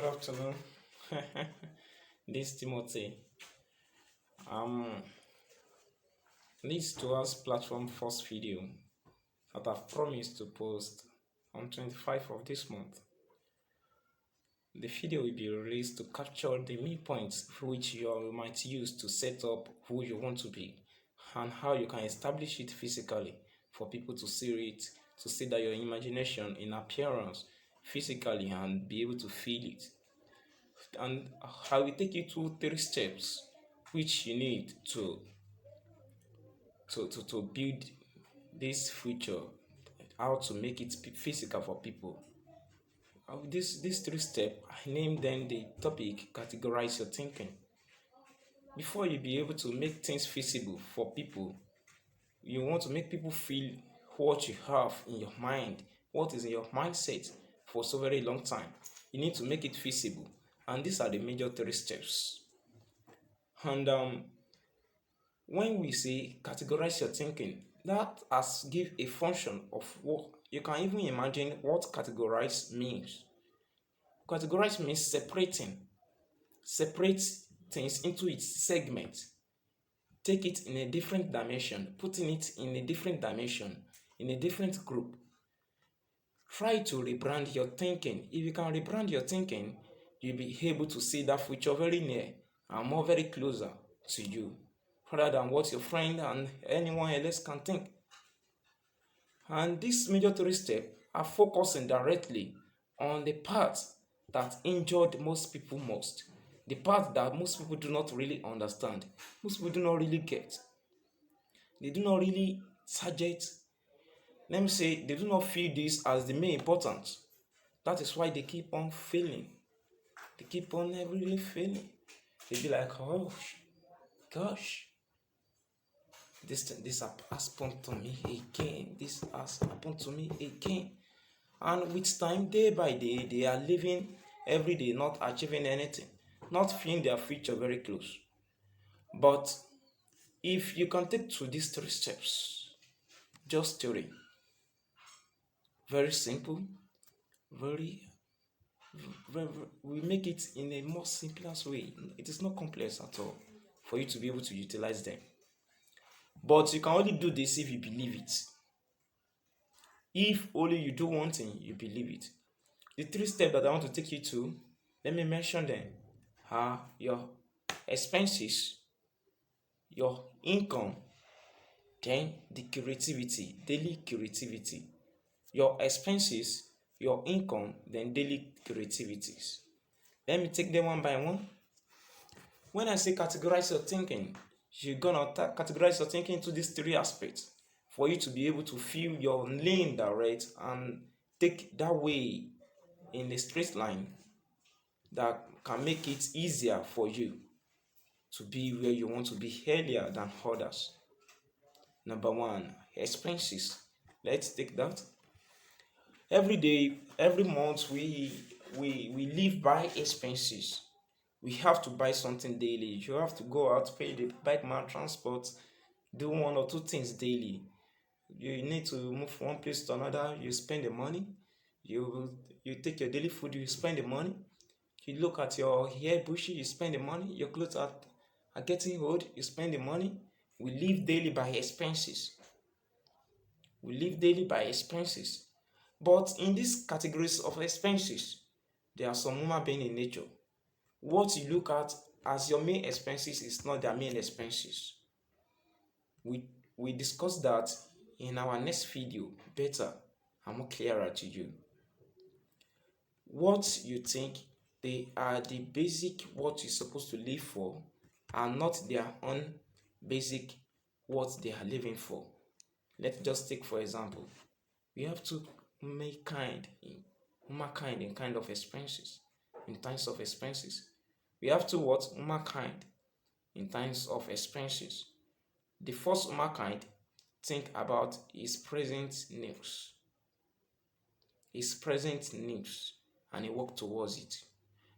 afternoon. This is Timothy. Um, this to us platform first video that I've promised to post on 25th of this month. The video will be released to capture the main points which you might use to set up who you want to be and how you can establish it physically for people to see it, to see that your imagination in appearance physically and be able to feel it. And I will take you through 3 steps which you need to build this future, how to make it physical for people. These 3 steps, I named them the topic categorize your thinking. Before you be able to make things feasible for people, you want to make people feel what you have in your mind, what is in your mindset for so very long time. You need to make it feasible. And these are the major 3 steps. And when we say categorize your thinking, that has give a function of what you can even imagine what categorize means. Categorize means separate things into its segment, take it in a different dimension, putting it in a different dimension, in a different group. Try to rebrand your thinking. If you can rebrand your thinking, you'll be able to see that future very near and more very closer to you, rather than what your friend and anyone else can think. And these major 3 steps are focusing directly on the part that injured most people most, the part that most people do not really understand, most people do not really get. They do not really target, let me say, they do not feel this as the main important. That is why they keep on failing. They keep on really failing. They be like, oh gosh, this has happened to me again. This has happened to me again. And with time, day by day, they are living every day, not achieving anything, not feeling their future very close. But if you can take to these 3 steps, just 3, very simple, very, we make it in a more simplest way. It is not complex at all for you to be able to utilize them. But you can only do this if you believe it. If only you do one thing, you believe it. The 3 steps that I want to take you to, let me mention them, are your expenses, your income, then the creativity, daily creativity. Your expenses, your income, then daily creativities. Let me take them one by one. When I say categorize your thinking, you're gonna categorize your thinking into these 3 aspects for you to be able to feel your lane direct and take that way in a straight line that can make it easier for you to be where you want to be earlier than others. Number 1, expenses. Let's take that. Every day, every month, we live by expenses. We have to buy something daily. You have to go out, pay the bike man transport, do 1 or 2 things daily. You need to move from one place to another, you spend the money. You take your daily food, you spend the money. You look at your hair bushy, you spend the money. Your clothes are getting old, you spend the money. We live daily by expenses. We live daily by expenses. But in these categories of expenses, there are some human being in nature. What you look at as your main expenses is not their main expenses. We discuss that in our next video better and more clearer to you. What you think they are the basic what you're supposed to live for and not their own basic what they are living for. Let's just take for example, we have to make kind in kind of expenses, in times of expenses. We have to what? Humankind in times of expenses. The first humankind think about his present needs. His present needs, and he work towards it.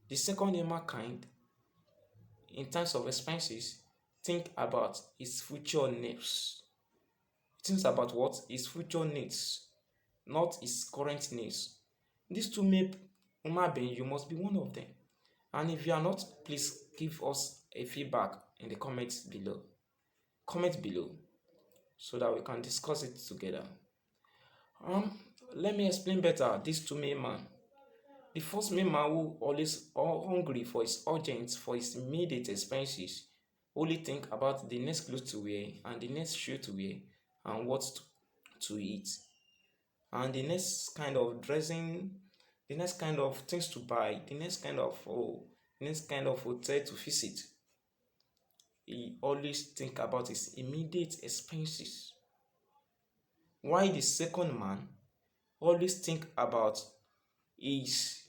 The second humankind in terms of expenses think about his future needs. Thinks about what? His future needs, not his current needs. These 2 make human being, you must be one of them. And if you are not, please give us a feedback in the comments below. Comment below so that we can discuss it together. Um, Let me explain better these two main man. The first main man who always hungry for his urgent, for his immediate expenses, only think about the next clothes to wear and the next shoe to wear and what to eat and the next kind of dressing, the next kind of things to buy, the next kind of hotel to visit. He always think about his immediate expenses. Why the second man always think about his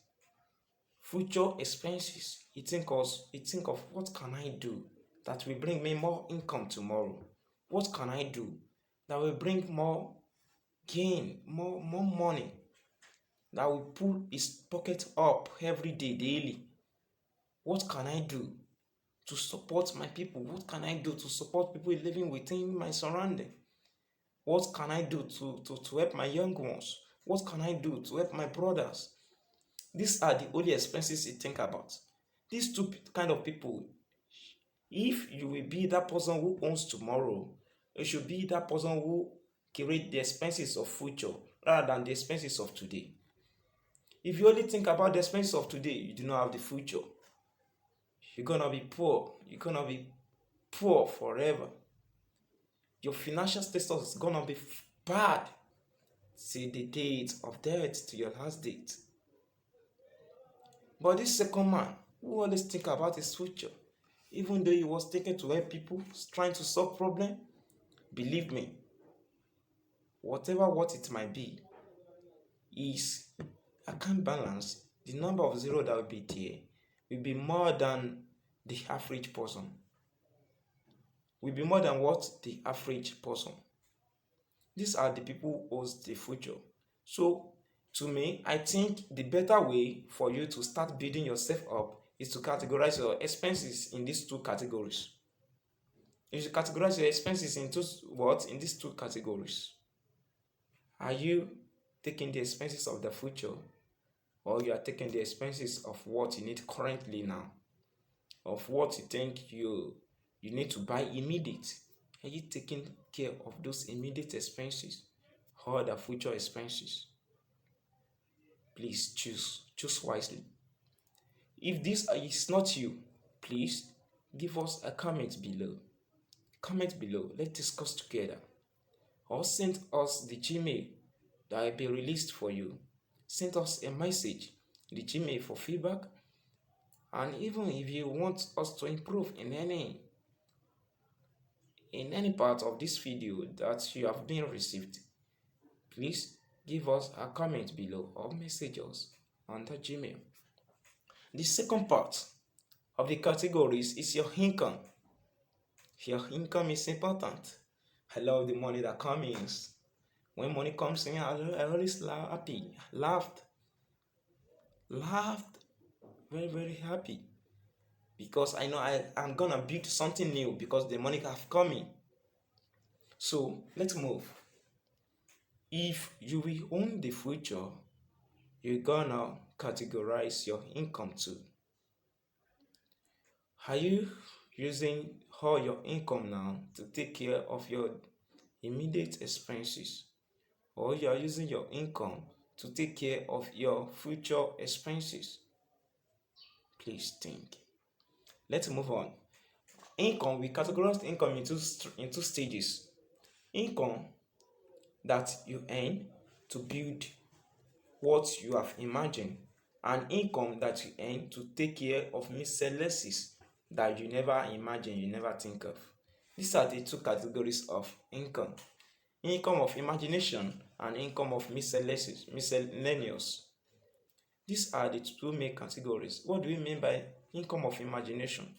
future expenses. He think of what can I do that will bring me more income tomorrow? What can I do that will bring more gain, more money, that will pull his pocket up every day, daily? What can I do to support my people? What can I do to support people living within my surrounding? What can I do to help my young ones? What can I do to help my brothers? These are the only expenses you think about. These two kind of people, if you will be that person who owns tomorrow, you should be that person who create the expenses of future rather than the expenses of today. If you only think about the expenses of today, you do not have the future. You're gonna be poor. You're gonna be poor forever. Your financial status is gonna be bad till the date of death, to your last date. But this second man, who always think about his future, even though he was taken to help people, trying to solve problem, believe me, whatever what it might be, is account balance, the number of zero that will be there will be more than the average person. Will be more than what the average person. These are the people who owns the future. So to me, I think the better way for you to start building yourself up is to categorize your expenses in these two categories. You should categorize your expenses into what? In these two categories. Are you taking the expenses of the future, or you are taking the expenses of what you need currently now, of what you think you need to buy immediate? Are you taking care of those immediate expenses or the future expenses? Please choose wisely. If this is not you, please give us a comment below. Comment below. Let's discuss together. Or send us the Gmail that will be released for you. Send us a message, the Gmail, for feedback. And even if you want us to improve in any part of this video that you have been received, please give us a comment below or message us on the Gmail. The second part of the categories is your income. Your income is important. I love the money that comes in. When money comes in, I always happy, laughed, very, very happy, because I know I'm gonna build something new because the money have come in. So let's move. If you will own the future, you're gonna categorize your income too. Are you using all your income now to take care of your immediate expenses, or you are using your income to take care of your future expenses? Please think. Let's move on. Income, we categorize income into stages. Income that you earn to build what you have imagined, and income that you earn to take care of miscellaneous that you never imagine, you never think of. These are the two categories of income. Income of imagination and income of miscellaneous. These are the two main categories. What do we mean by income of imagination?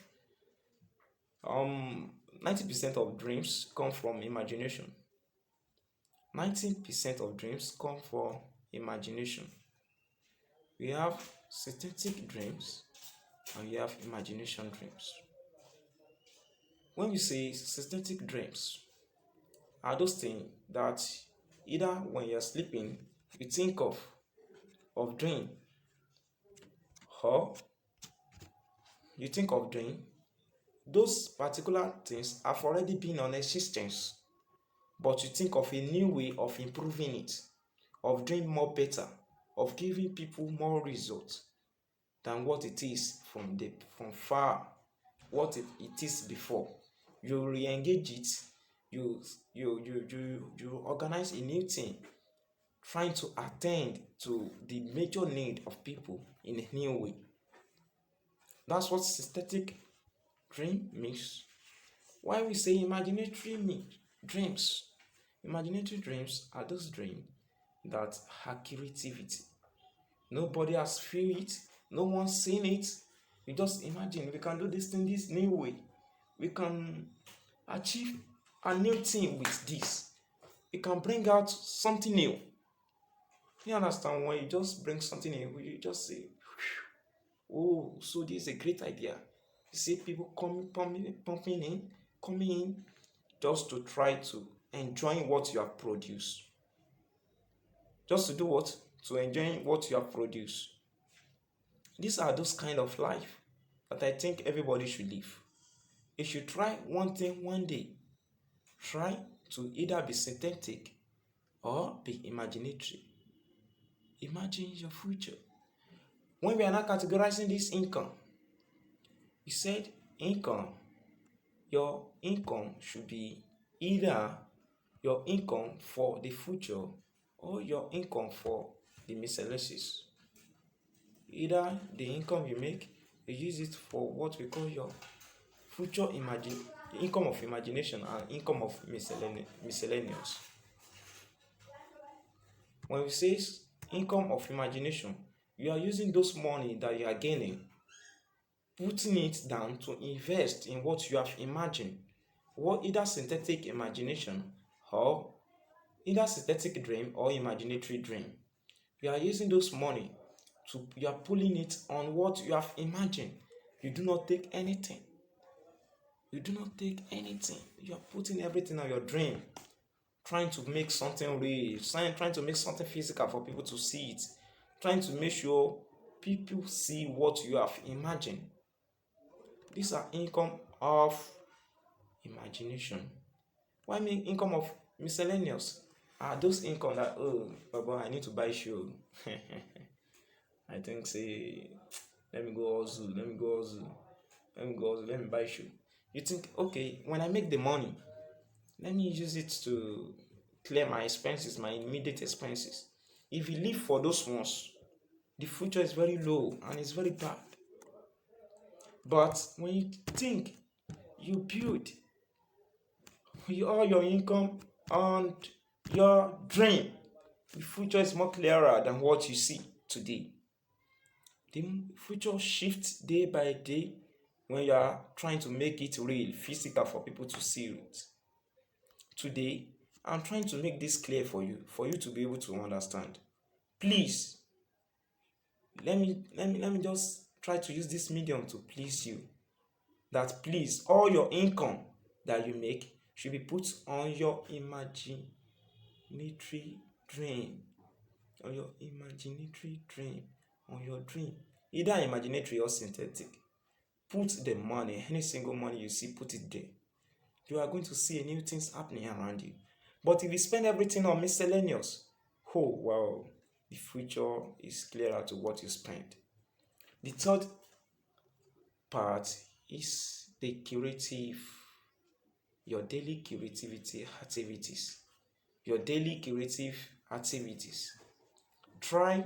90% of dreams come from imagination. 19% of dreams come from imagination. We have synthetic dreams and we have imagination dreams. When we say synthetic dreams, are those things that either when you're sleeping you think of doing, or you think of doing, those particular things have already been on existence, but you think of a new way of improving it, of doing more better, of giving people more results than what it is from far, what it is before. You re-engage it, you you organize a new thing, trying to attend to the major need of people in a new way. That's what synthetic dream means. Why we say dreams? Imaginatory dreams are those dreams that have creativity. Nobody has feel it, no one's seen it. You just imagine we can do this thing this new way. We can achieve a new thing with this. We can bring out something new. You understand? When you just bring something new, you just say, oh, so this is a great idea. You see people coming in just to try to enjoy what you have produced. Just to do what? To enjoy what you have produced. These are those kind of life that I think everybody should live. You should try one thing one day. Try to either be synthetic or be imaginatory. Imagine your future. When we are not categorizing this income, you said your income should be either your income for the future or your income for the miscellaneous. Either the income you make, you use it for what we call your future income of imagination and income of miscellaneous. When we say income of imagination, you are using those money that you are gaining, putting it down to invest in what you have imagined, or either synthetic imagination or either synthetic dream or imaginatory dream. You are using those money you are pulling it on what you have imagined. You do not take anything. You do not take anything. You are putting everything on your dream, trying to make something real, trying to make something physical for people to see it, trying to make sure people see what you have imagined. These are income of imagination. Why mean income of miscellaneous? Are those income that, oh, Baba, I need to buy shoe. I think say, let me go hustle, let me buy shoe. You think, okay, when I make the money, let me use it to clear my expenses, my immediate expenses. If you live for those ones, the future is very low and it's very bad. But when you think, you build all your income and your dream, the future is more clearer than what you see today. The future shifts day by day when you are trying to make it real, physical for people to see it. Today, I'm trying to make this clear for you to be able to understand. Please, let me just try to use this medium to please you. That please, all your income that you make should be put on your imaginatory dream. On your imaginatory dream. On your dream. Either imaginatory or synthetic. Put the money, any single money you see, put it there. You are going to see new things happening around you. But if you spend everything on miscellaneous, oh wow, the future is clearer to what you spend. The third part is your daily creativity activities. Your daily creative activities. Try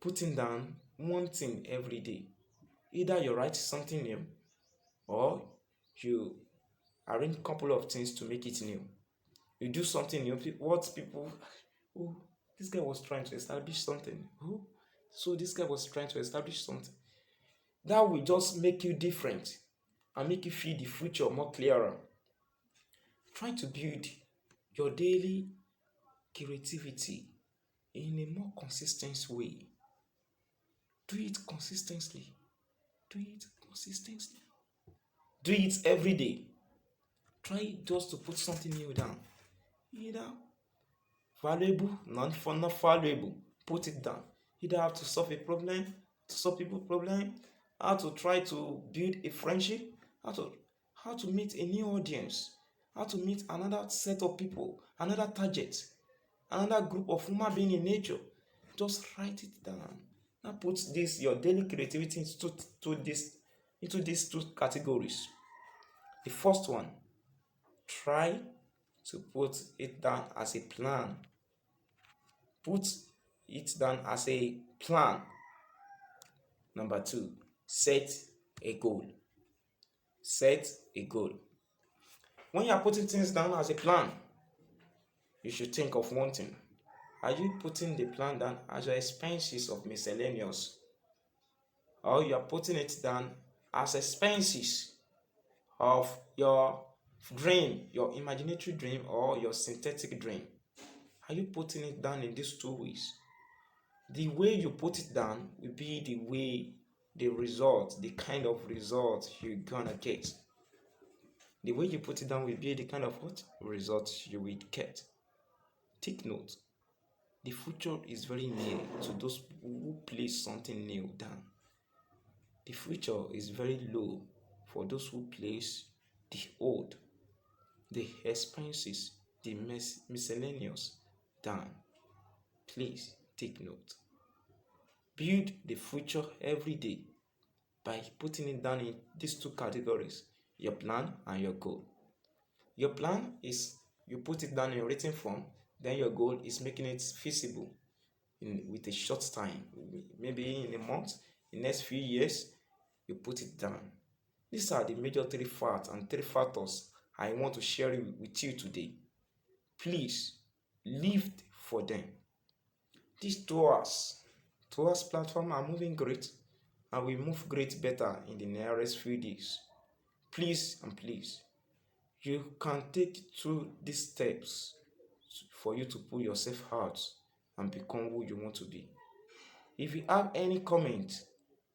putting down one thing every day. Either you write something new or you arrange a couple of things to make it new. You do something new. Oh, this guy was trying to establish something. Oh, so this guy was trying to establish something. That will just make you different and make you feel the future more clearer. Try to build your daily creativity in a more consistent way. Do it consistently. Do it consistently. Do it every day. Try just to put something new down. Either valuable, not valuable, put it down. Either have to solve a problem, to solve people's problem, how to try to build a friendship, how to meet a new audience, how to meet another set of people, another target, another group of human being in nature. Just write it down. Now put this your daily creativity into these two categories. The first one, try to put it down as a plan. Put it down as a plan. Number two, set a goal. Set a goal. When you are putting things down as a plan, you should think of one thing. Are you putting the plan down as your expenses of miscellaneous? Or you are putting it down as expenses of your dream, your imaginary dream or your synthetic dream? Are you putting it down in these two ways? The way you put it down will be the way the result, the kind of result you're gonna get. The way you put it down will be the kind of what result you will get. Take note. The future is very near to those who place something new down. The future is very low for those who place the old, the expenses, the miscellaneous down. Please take note. Build the future every day by putting it down in these two categories, your plan and your goal. Your plan is you put it down in written form, then your goal is making it feasible with a short time, maybe in a month, in the next few years, you put it down. These are the major three facts and three factors I want to share with you today. Please live for them. These two hours platform are moving great and will move great better in the nearest few days. Please and please, you can take through these steps for you to pull yourself out and become who you want to be. If you have any comment,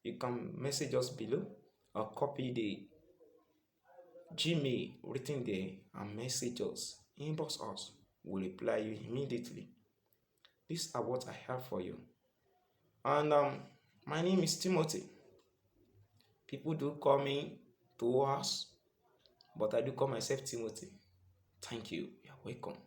you can message us below or copy the Gmail written there and message us, inbox us. We'll reply you immediately. These are what I have for you. And my name is Timothy. People do call me Toas, but I do call myself Timothy. Thank you. You're welcome.